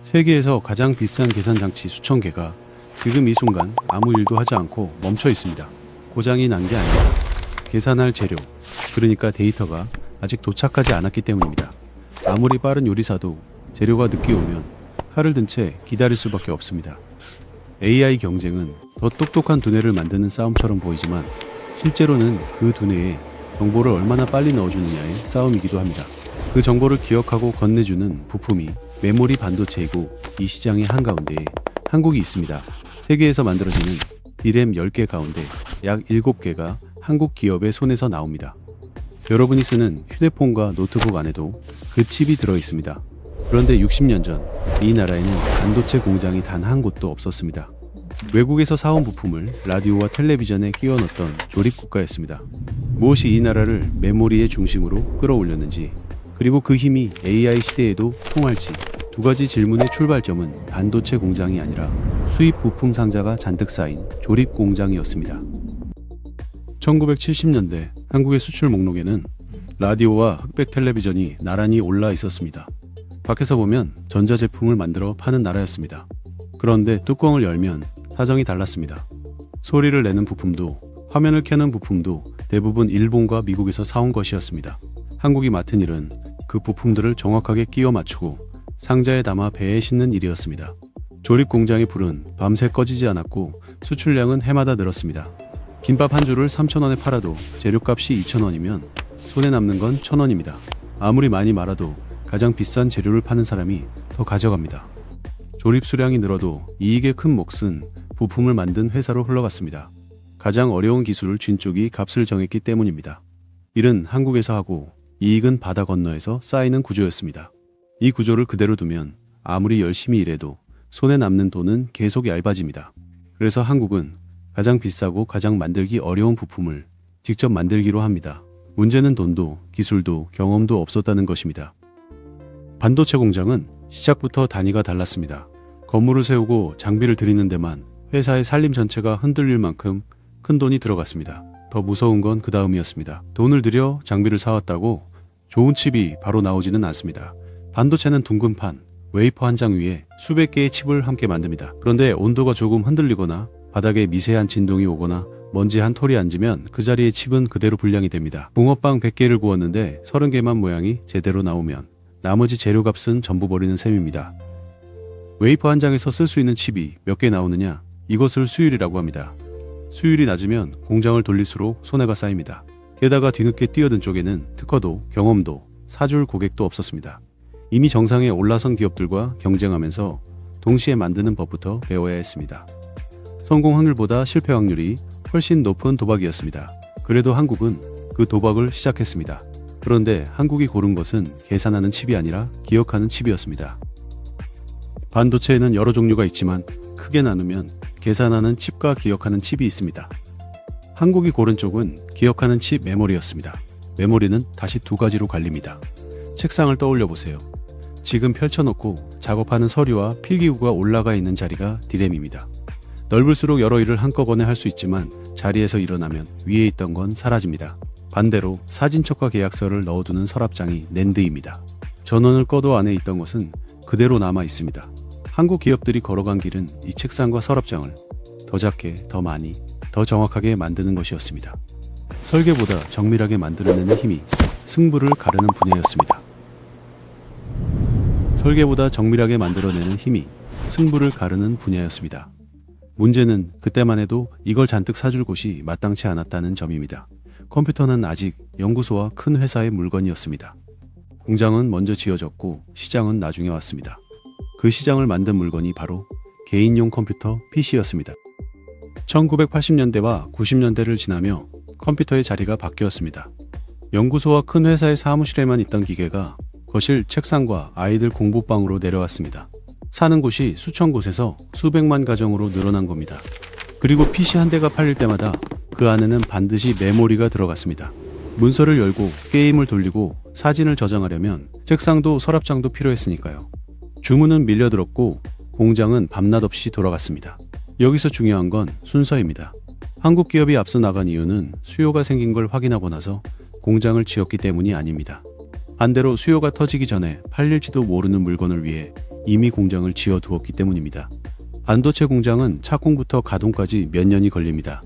세계에서 가장 비싼 계산 장치 수천 개가 지금 이 순간 아무 일도 하지 않고 멈춰 있습니다. 고장이 난 게 아니라 계산할 재료, 그러니까 데이터가 아직 도착하지 않았기 때문입니다. 아무리 빠른 요리사도 재료가 늦게 오면 칼을 든 채 기다릴 수밖에 없습니다. AI 경쟁은 더 똑똑한 두뇌를 만드는 싸움처럼 보이지만 실제로는 그 두뇌에 정보를 얼마나 빨리 넣어주느냐의 싸움이기도 합니다. 그 정보를 기억하고 건네주는 부품이 메모리 반도체이고, 이 시장의 한가운데에 한국이 있습니다. 세계에서 만들어지는 D램 10개 가운데 약 7개가 한국 기업의 손에서 나옵니다. 여러분이 쓰는 휴대폰과 노트북 안에도 그 칩이 들어 있습니다. 그런데 60년 전 이 나라에는 반도체 공장이 단 한 곳도 없었습니다. 외국에서 사온 부품을 라디오와 텔레비전에 끼워 넣었던 조립 국가였습니다. 무엇이 이 나라를 메모리의 중심으로 끌어올렸는지, 그리고 그 힘이 AI 시대에도 통할지, 두 가지 질문의 출발점은 반도체 공장이 아니라 수입 부품 상자가 잔뜩 쌓인 조립 공장이었습니다. 1970년대 한국의 수출 목록에는 라디오와 흑백 텔레비전이 나란히 올라 있었습니다. 밖에서 보면 전자제품을 만들어 파는 나라였습니다. 그런데 뚜껑을 열면 사정이 달랐습니다. 소리를 내는 부품도, 화면을 켜는 부품도 대부분 일본과 미국에서 사온 것이었습니다. 한국이 맡은 일은 그 부품들을 정확하게 끼워 맞추고 상자에 담아 배에 싣는 일이었습니다. 조립 공장의 불은 밤새 꺼지지 않았고 수출량은 해마다 늘었습니다. 김밥 한 줄을 3,000원에 팔아도 재료값이 2,000원이면 손에 남는 건 1,000원입니다. 아무리 많이 말아도 가장 비싼 재료를 파는 사람이 더 가져갑니다. 조립 수량이 늘어도 이익의 큰 몫은 부품을 만든 회사로 흘러갔습니다. 가장 어려운 기술을 쥔 쪽이 값을 정했기 때문입니다. 일은 한국에서 하고 이익은 바다 건너에서 쌓이는 구조였습니다. 이 구조를 그대로 두면 아무리 열심히 일해도 손에 남는 돈은 계속 얇아집니다. 그래서 한국은 가장 비싸고 가장 만들기 어려운 부품을 직접 만들기로 합니다. 문제는 돈도 기술도 경험도 없었다는 것입니다. 반도체 공장은 시작부터 단위가 달랐습니다. 건물을 세우고 장비를 들이는 데만 회사의 살림 전체가 흔들릴 만큼 큰 돈이 들어갔습니다. 더 무서운 건 그 다음이었습니다. 돈을 들여 장비를 사왔다고 좋은 칩이 바로 나오지는 않습니다. 반도체는 둥근 판, 웨이퍼 한 장 위에 수백 개의 칩을 함께 만듭니다. 그런데 온도가 조금 흔들리거나 바닥에 미세한 진동이 오거나 먼지 한 톨이 앉으면 그 자리의 칩은 그대로 불량이 됩니다. 붕어빵 100개를 구웠는데 30개만 모양이 제대로 나오면 나머지 재료값은 전부 버리는 셈입니다. 웨이퍼 한 장에서 쓸 수 있는 칩이 몇 개 나오느냐? 이것을 수율이라고 합니다. 수율이 낮으면 공장을 돌릴수록 손해가 쌓입니다. 게다가 뒤늦게 뛰어든 쪽에는 특허도 경험도 사줄 고객도 없었습니다. 이미 정상에 올라선 기업들과 경쟁하면서 동시에 만드는 법부터 배워야 했습니다. 성공 확률보다 실패 확률이 훨씬 높은 도박이었습니다. 그래도 한국은 그 도박을 시작했습니다. 그런데 한국이 고른 것은 계산하는 칩이 아니라 기억하는 칩이었습니다. 반도체에는 여러 종류가 있지만 크게 나누면 계산하는 칩과 기억하는 칩이 있습니다. 한국이 고른 쪽은 기억하는 칩 메모리였습니다. 메모리는 다시 두 가지로 갈립니다. 책상을 떠올려 보세요. 지금 펼쳐놓고 작업하는 서류와 필기구가 올라가 있는 자리가 D램입니다. 넓을수록 여러 일을 한꺼번에 할 수 있지만 자리에서 일어나면 위에 있던 건 사라집니다. 반대로 사진첩과 계약서를 넣어두는 서랍장이 낸드입니다. 전원을 꺼도 안에 있던 것은 그대로 남아 있습니다. 한국 기업들이 걸어간 길은 이 책상과 서랍장을 더 작게, 더 많이, 더 정확하게 만드는 것이었습니다. 설계보다 정밀하게 만들어내는 힘이 승부를 가르는 분야였습니다. 설계보다 정밀하게 만들어내는 힘이 승부를 가르는 분야였습니다. 문제는 그때만 해도 이걸 잔뜩 사줄 곳이 마땅치 않았다는 점입니다. 컴퓨터는 아직 연구소와 큰 회사의 물건이었습니다. 공장은 먼저 지어졌고 시장은 나중에 왔습니다. 그 시장을 만든 물건이 바로 개인용 컴퓨터 PC였습니다. 1980년대와 90년대를 지나며 컴퓨터의 자리가 바뀌었습니다. 연구소와 큰 회사의 사무실에만 있던 기계가 거실, 책상과 아이들 공부방으로 내려왔습니다. 사는 곳이 수천 곳에서 수백만 가정으로 늘어난 겁니다. 그리고 PC 한 대가 팔릴 때마다 그 안에는 반드시 메모리가 들어갔습니다. 문서를 열고 게임을 돌리고 사진을 저장하려면 책상도 서랍장도 필요했으니까요. 주문은 밀려들었고 공장은 밤낮 없이 돌아갔습니다. 여기서 중요한 건 순서입니다. 한국 기업이 앞서 나간 이유는 수요가 생긴 걸 확인하고 나서 공장을 지었기 때문이 아닙니다. 반대로 수요가 터지기 전에 팔릴지도 모르는 물건을 위해 이미 공장을 지어두었기 때문입니다. 반도체 공장은 착공부터 가동까지 몇 년이 걸립니다.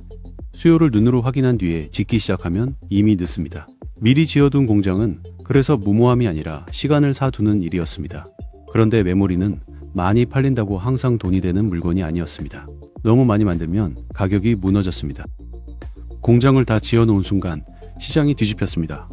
수요를 눈으로 확인한 뒤에 짓기 시작하면 이미 늦습니다. 미리 지어둔 공장은 그래서 무모함이 아니라 시간을 사두는 일이었습니다. 그런데 메모리는 많이 팔린다고 항상 돈이 되는 물건이 아니었습니다. 너무 많이 만들면 가격이 무너졌습니다. 공장을 다 지어놓은 순간 시장이 뒤집혔습니다.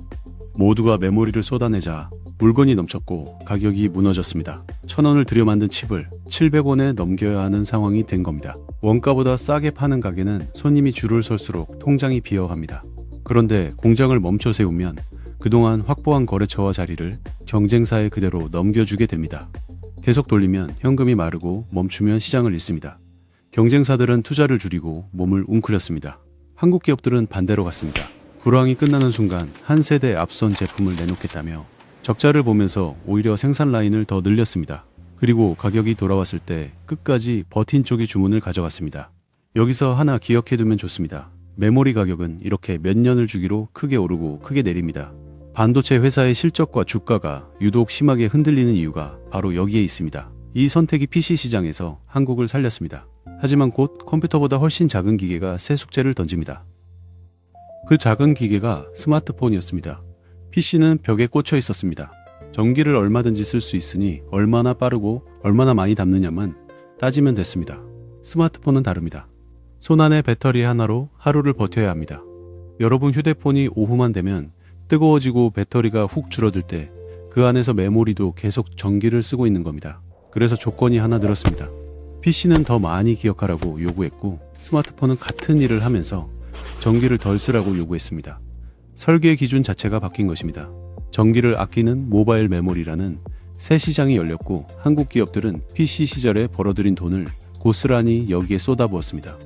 모두가 메모리를 쏟아내자 물건이 넘쳤고 가격이 무너졌습니다. 1,000원을 들여 만든 칩을 700원에 넘겨야 하는 상황이 된 겁니다. 원가보다 싸게 파는 가게는 손님이 줄을 설수록 통장이 비어갑니다. 그런데 공장을 멈춰 세우면 그동안 확보한 거래처와 자리를 경쟁사에 그대로 넘겨주게 됩니다. 계속 돌리면 현금이 마르고 멈추면 시장을 잃습니다. 경쟁사들은 투자를 줄이고 몸을 웅크렸습니다. 한국 기업들은 반대로 갔습니다. 불황이 끝나는 순간 한 세대 앞선 제품을 내놓겠다며 적자를 보면서 오히려 생산 라인을 더 늘렸습니다. 그리고 가격이 돌아왔을 때 끝까지 버틴 쪽이 주문을 가져갔습니다. 여기서 하나 기억해두면 좋습니다. 메모리 가격은 이렇게 몇 년을 주기로 크게 오르고 크게 내립니다. 반도체 회사의 실적과 주가가 유독 심하게 흔들리는 이유가 바로 여기에 있습니다. 이 선택이 PC 시장에서 한국을 살렸습니다. 하지만 곧 컴퓨터보다 훨씬 작은 기계가 새 숙제를 던집니다. 그 작은 기계가 스마트폰이었습니다. PC는 벽에 꽂혀 있었습니다. 전기를 얼마든지 쓸 수 있으니 얼마나 빠르고 얼마나 많이 담느냐만 따지면 됐습니다. 스마트폰은 다릅니다. 손안의 배터리 하나로 하루를 버텨야 합니다. 여러분 휴대폰이 오후만 되면 뜨거워지고 배터리가 훅 줄어들 때 그 안에서 메모리도 계속 전기를 쓰고 있는 겁니다. 그래서 조건이 하나 늘었습니다. PC는 더 많이 기억하라고 요구했고 스마트폰은 같은 일을 하면서 전기를 덜 쓰라고 요구했습니다. 설계 기준 자체가 바뀐 것입니다. 전기를 아끼는 모바일 메모리라는 새 시장이 열렸고 한국 기업들은 PC 시절에 벌어들인 돈을 고스란히 여기에 쏟아부었습니다.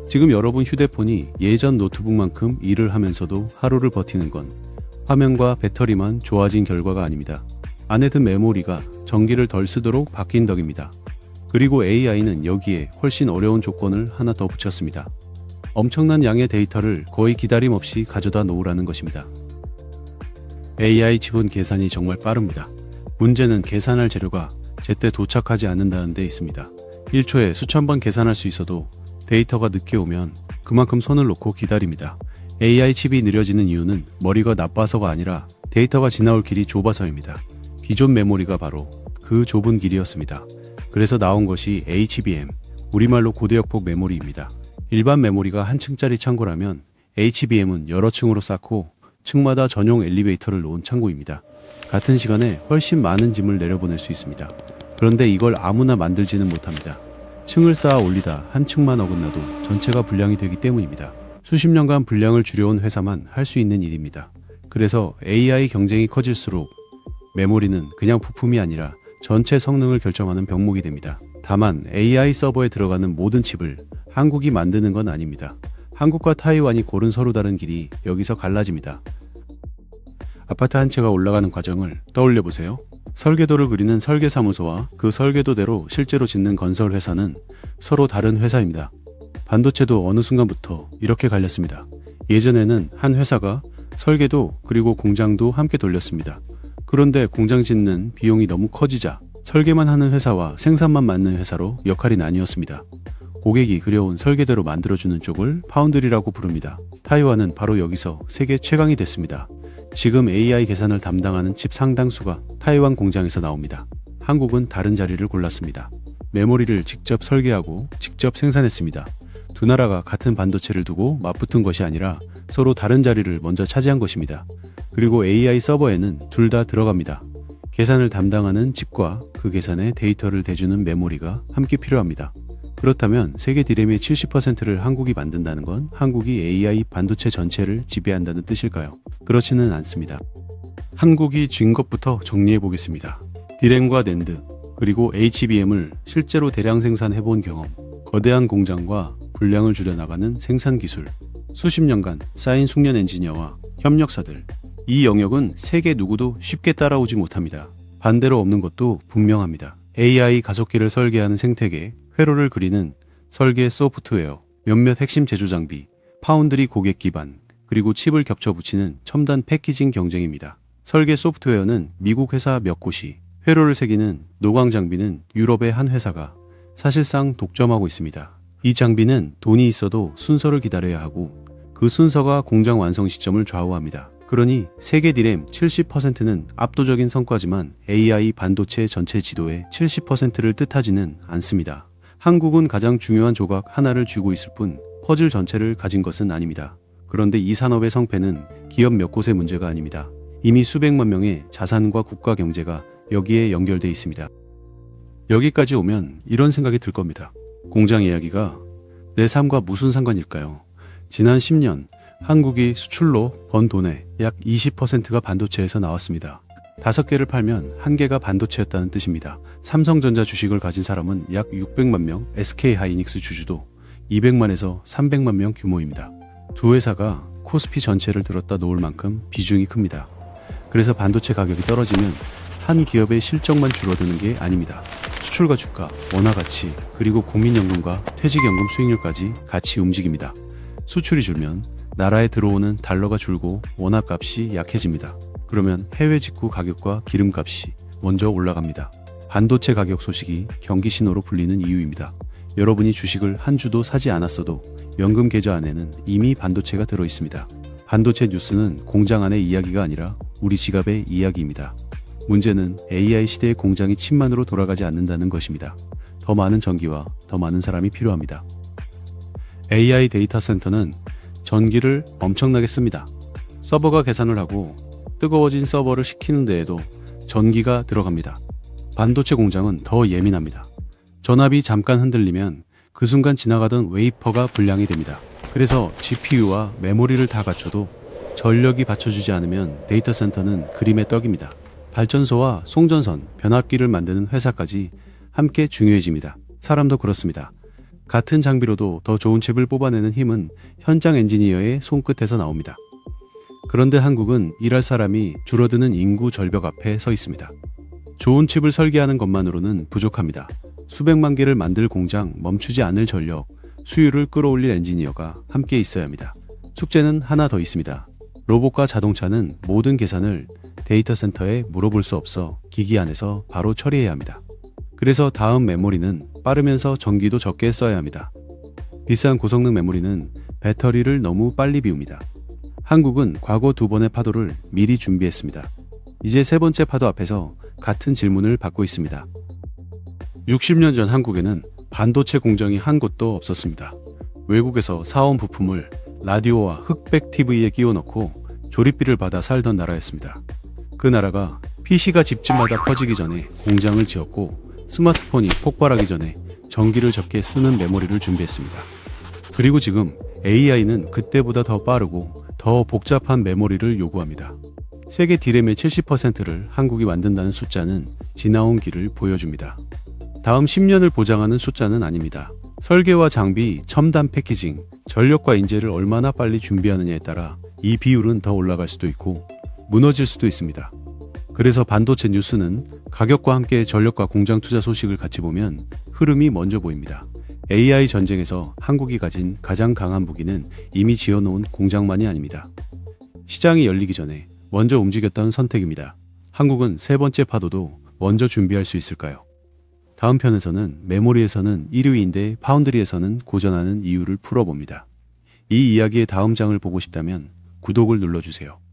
지금 여러분 휴대폰이 예전 노트북만큼 일을 하면서도 하루를 버티는 건 화면과 배터리만 좋아진 결과가 아닙니다. 안에 든 메모리가 전기를 덜 쓰도록 바뀐 덕입니다. 그리고 AI는 여기에 훨씬 어려운 조건을 하나 더 붙였습니다. 엄청난 양의 데이터를 거의 기다림 없이 가져다 놓으라는 것입니다. AI 칩은 계산이 정말 빠릅니다. 문제는 계산할 재료가 제때 도착하지 않는다는 데 있습니다. 1초에 수천 번 계산할 수 있어도 데이터가 늦게 오면 그만큼 손을 놓고 기다립니다. AI 칩이 느려지는 이유는 머리가 나빠서가 아니라 데이터가 지나올 길이 좁아서입니다. 기존 메모리가 바로 그 좁은 길이었습니다. 그래서 나온 것이 HBM, 우리말로 고대역폭 메모리입니다. 일반 메모리가 한 층짜리 창고라면 HBM은 여러 층으로 쌓고 층마다 전용 엘리베이터를 놓은 창고입니다. 같은 시간에 훨씬 많은 짐을 내려보낼 수 있습니다. 그런데 이걸 아무나 만들지는 못합니다. 층을 쌓아 올리다 한 층만 어긋나도 전체가 불량이 되기 때문입니다. 수십 년간 불량을 줄여온 회사만 할 수 있는 일입니다. 그래서 AI 경쟁이 커질수록 메모리는 그냥 부품이 아니라 전체 성능을 결정하는 병목이 됩니다. 다만 AI 서버에 들어가는 모든 칩을 한국이 만드는 건 아닙니다. 한국과 타이완이 고른 서로 다른 길이 여기서 갈라집니다. 아파트 한 채가 올라가는 과정을 떠올려 보세요. 설계도를 그리는 설계사무소와 그 설계도대로 실제로 짓는 건설회사는 서로 다른 회사입니다. 반도체도 어느 순간부터 이렇게 갈렸습니다. 예전에는 한 회사가 설계도 그리고 공장도 함께 돌렸습니다. 그런데 공장 짓는 비용이 너무 커지자 설계만 하는 회사와 생산만 맡는 회사로 역할이 나뉘었습니다. 고객이 그려온 설계대로 만들어주는 쪽을 파운드리라고 부릅니다. 타이완은 바로 여기서 세계 최강이 됐습니다. 지금 AI 계산을 담당하는 칩 상당수가 타이완 공장에서 나옵니다. 한국은 다른 자리를 골랐습니다. 메모리를 직접 설계하고 직접 생산했습니다. 두 나라가 같은 반도체를 두고 맞붙은 것이 아니라 서로 다른 자리를 먼저 차지한 것입니다. 그리고 AI 서버에는 둘 다 들어갑니다. 계산을 담당하는 칩과 그 계산에 데이터를 대주는 메모리가 함께 필요합니다. 그렇다면 세계 디램의 70%를 한국이 만든다는 건 한국이 AI 반도체 전체를 지배한다는 뜻일까요? 그렇지는 않습니다. 한국이 쥔 것부터 정리해 보겠습니다. 디램과 낸드, 그리고 HBM을 실제로 대량 생산해 본 경험, 거대한 공장과 분량을 줄여나가는 생산 기술, 수십 년간 쌓인 숙련 엔지니어와 협력사들, 이 영역은 세계 누구도 쉽게 따라오지 못합니다. 반대로 없는 것도 분명합니다. AI 가속기를 설계하는 생태계, 회로를 그리는 설계 소프트웨어, 몇몇 핵심 제조 장비, 파운드리 고객 기반, 그리고 칩을 겹쳐 붙이는 첨단 패키징 경쟁입니다. 설계 소프트웨어는 미국 회사 몇 곳이, 회로를 새기는 노광 장비는 유럽의 한 회사가 사실상 독점하고 있습니다. 이 장비는 돈이 있어도 순서를 기다려야 하고 그 순서가 공장 완성 시점을 좌우합니다. 그러니 세계 디램 70%는 압도적인 성과지만 AI 반도체 전체 지도의 70%를 뜻하지는 않습니다. 한국은 가장 중요한 조각 하나를 쥐고 있을 뿐 퍼즐 전체를 가진 것은 아닙니다. 그런데 이 산업의 성패는 기업 몇 곳의 문제가 아닙니다. 이미 수백만 명의 자산과 국가 경제가 여기에 연결돼 있습니다. 여기까지 오면 이런 생각이 들 겁니다. 공장 이야기가 내 삶과 무슨 상관일까요? 지난 10년 한국이 수출로 번 돈의 약 20%가 반도체에서 나왔습니다. 5개를 팔면 1개가 반도체였다는 뜻입니다. 삼성전자 주식을 가진 사람은 약 600만 명, SK하이닉스 주주도 200만에서 300만 명 규모입니다. 두 회사가 코스피 전체를 들었다 놓을 만큼 비중이 큽니다. 그래서 반도체 가격이 떨어지면 한 기업의 실적만 줄어드는 게 아닙니다. 수출과 주가, 원화 가치, 그리고 국민연금과 퇴직연금 수익률까지 같이 움직입니다. 수출이 줄면 나라에 들어오는 달러가 줄고 원화 값이 약해집니다. 그러면 해외 직구 가격과 기름값이 먼저 올라갑니다. 반도체 가격 소식이 경기 신호로 불리는 이유입니다. 여러분이 주식을 한 주도 사지 않았어도 연금 계좌 안에는 이미 반도체가 들어 있습니다. 반도체 뉴스는 공장 안의 이야기가 아니라 우리 지갑의 이야기입니다. 문제는 AI 시대의 공장이 칩만으로 돌아가지 않는다는 것입니다. 더 많은 전기와 더 많은 사람이 필요합니다. AI 데이터 센터는 전기를 엄청나게 씁니다. 서버가 계산을 하고 뜨거워진 서버를 식히는 데에도 전기가 들어갑니다. 반도체 공장은 더 예민합니다. 전압이 잠깐 흔들리면 그 순간 지나가던 웨이퍼가 불량이 됩니다. 그래서 GPU와 메모리를 다 갖춰도 전력이 받쳐주지 않으면 데이터 센터는 그림의 떡입니다. 발전소와 송전선, 변압기를 만드는 회사까지 함께 중요해집니다. 사람도 그렇습니다. 같은 장비로도 더 좋은 칩을 뽑아내는 힘은 현장 엔지니어의 손끝에서 나옵니다. 그런데 한국은 일할 사람이 줄어드는 인구 절벽 앞에 서 있습니다. 좋은 칩을 설계하는 것만으로는 부족합니다. 수백만 개를 만들 공장, 멈추지 않을 전력, 수율을 끌어올릴 엔지니어가 함께 있어야 합니다. 숙제는 하나 더 있습니다. 로봇과 자동차는 모든 계산을 데이터 센터에 물어볼 수 없어 기기 안에서 바로 처리해야 합니다. 그래서 다음 메모리는 빠르면서 전기도 적게 써야 합니다. 비싼 고성능 메모리는 배터리를 너무 빨리 비웁니다. 한국은 과거 2번의 파도를 미리 준비했습니다. 이제 3번째 파도 앞에서 같은 질문을 받고 있습니다. 60년 전 한국에는 반도체 공장이 한 곳도 없었습니다. 외국에서 사온 부품을 라디오와 흑백 TV에 끼워 넣고 조립비를 받아 살던 나라였습니다. 그 나라가 PC가 집집마다 퍼지기 전에 공장을 지었고 스마트폰이 폭발하기 전에 전기를 적게 쓰는 메모리를 준비했습니다. 그리고 지금 AI는 그때보다 더 빠르고 더 복잡한 메모리를 요구합니다. 세계 디램의 70%를 한국이 만든다는 숫자는 지나온 길을 보여줍니다. 다음 10년을 보장하는 숫자는 아닙니다. 설계와 장비, 첨단 패키징, 전력과 인재를 얼마나 빨리 준비하느냐에 따라 이 비율은 더 올라갈 수도 있고 무너질 수도 있습니다. 그래서 반도체 뉴스는 가격과 함께 전력과 공장 투자 소식을 같이 보면 흐름이 먼저 보입니다. AI 전쟁에서 한국이 가진 가장 강한 무기는 이미 지어놓은 공장만이 아닙니다. 시장이 열리기 전에 먼저 움직였던 선택입니다. 한국은 3번째 파도도 먼저 준비할 수 있을까요? 다음 편에서는 메모리에서는 1위인데 파운드리에서는 고전하는 이유를 풀어봅니다. 이 이야기의 다음 장을 보고 싶다면 구독을 눌러주세요.